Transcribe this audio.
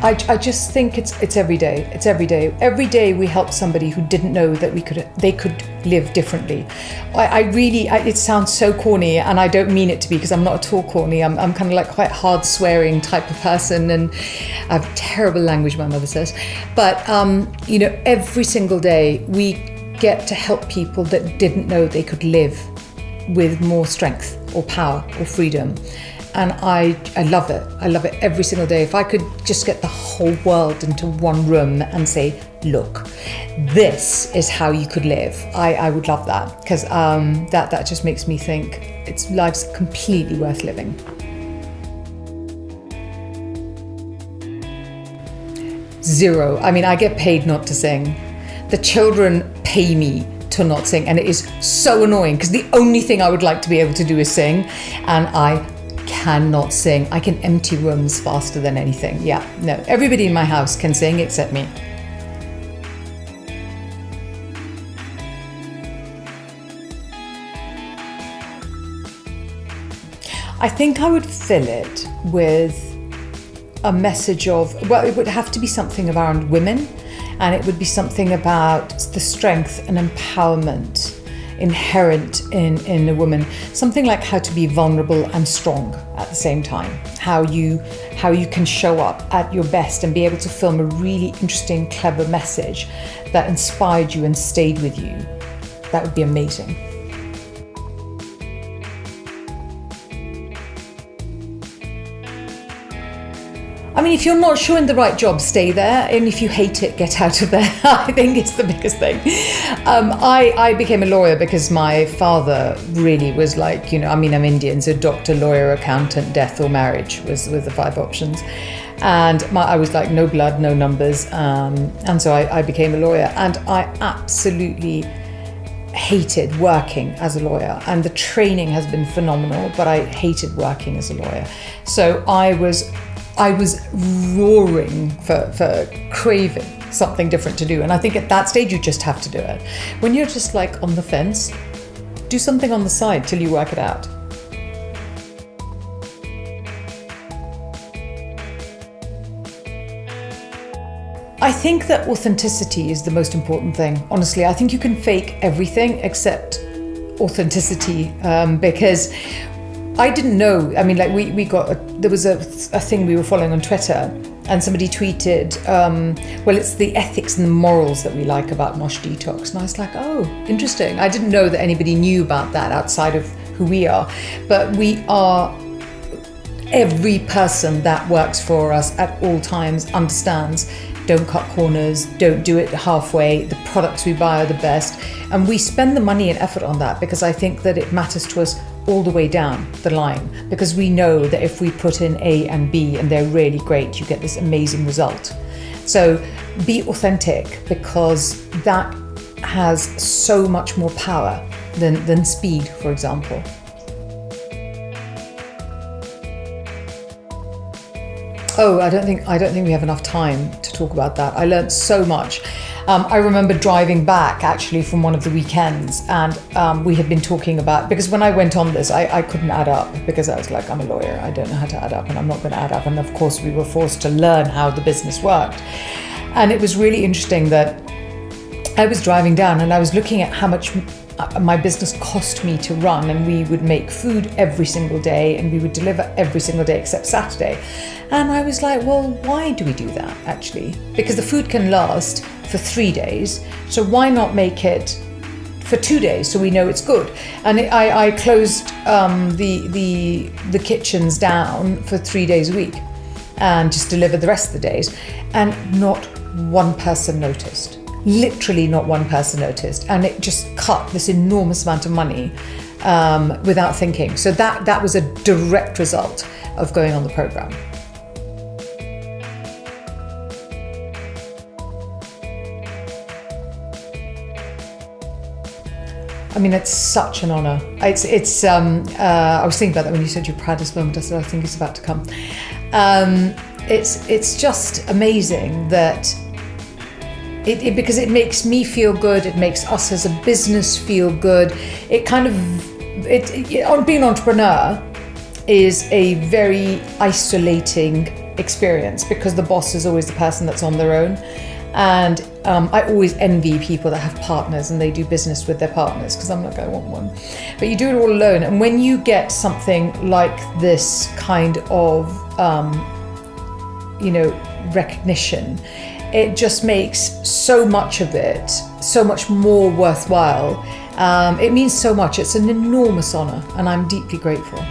I just think it's every day. It's every day. Every day we help somebody who didn't know that they could live differently. It sounds so corny, and I don't mean it to be, because I'm not at all corny. I'm kind of like quite hard swearing type of person, and I have terrible language, my mother says. But every single day we get to help people that didn't know they could live with more strength or power or freedom. And I love it. I love it every single day. If I could just get the whole world into one room and say, look, this is how you could live, I would love that, because that just makes me think life's completely worth living. Zero. I mean, I get paid not to sing. The children pay me to not sing, and it is so annoying, because the only thing I would like to be able to do is sing, and I cannot sing. I can empty rooms faster than anything. Yeah, no, everybody in my house can sing except me. I think I would fill it with a message of, well, it would have to be something around women, and it would be something about the strength and empowerment inherent in a woman. Something like how to be vulnerable and strong at the same time. How you can show up at your best and be able to film a really interesting, clever message that inspired you and stayed with you. That would be amazing. I mean, if you're not sure in the right job, stay there. And if you hate it, get out of there. I think it's the biggest thing. I became a lawyer because my father really was like, I'm Indian, so doctor, lawyer, accountant, death or marriage was the 5 options. And I was like, no blood, no numbers. And so I became a lawyer. And I absolutely hated working as a lawyer. And the training has been phenomenal, but I hated working as a lawyer. So I was roaring for craving something different to do. And I think at that stage, you just have to do it. When you're just like on the fence, do something on the side till you work it out. I think that authenticity is the most important thing. Honestly, I think you can fake everything except authenticity, because I didn't know. I mean, like there was a thing we were following on Twitter, and somebody tweeted, well, it's the ethics and the morals that we like about NOSH Detox. And I was like, oh, interesting. I didn't know that anybody knew about that outside of who we are. But we are, every person that works for us at all times understands, don't cut corners, don't do it halfway, the products we buy are the best. And we spend the money and effort on that because I think that it matters to us all the way down the line, because we know that if we put in A and B and they're really great, you get this amazing result. So be authentic, because that has so much more power than speed, for example. Oh, I don't think we have enough time to talk about that. I learned so much. I remember driving back actually from one of the weekends, and we had been talking about, because when I went on this, I couldn't add up, because I was like, I'm a lawyer, I don't know how to add up, and I'm not going to add up. And of course we were forced to learn how the business worked. And it was really interesting that I was driving down and I was looking at how much my business cost me to run, and we would make food every single day and we would deliver every single day except Saturday. And I was like, well, why do we do that actually? Because the food can last for 3 days, so why not make it for 2 days so we know it's good? And I closed the kitchens down for 3 days a week and just delivered the rest of the days, and not one person noticed. Literally not one person noticed, and it just cut this enormous amount of money without thinking. So that was a direct result of going on the program. I mean, it's such an honor. I was thinking about that when you said your proudest moment. I said, I think it's about to come. It's just amazing that because it makes me feel good. It makes us as a business feel good. It kind of, being an entrepreneur, is a very isolating experience because the boss is always the person that's on their own. And I always envy people that have partners and they do business with their partners, because I'm like, I want one. But you do it all alone. And when you get something like this kind of, recognition, it just makes so much of it so much more worthwhile. It means so much. It's an enormous honor, and I'm deeply grateful.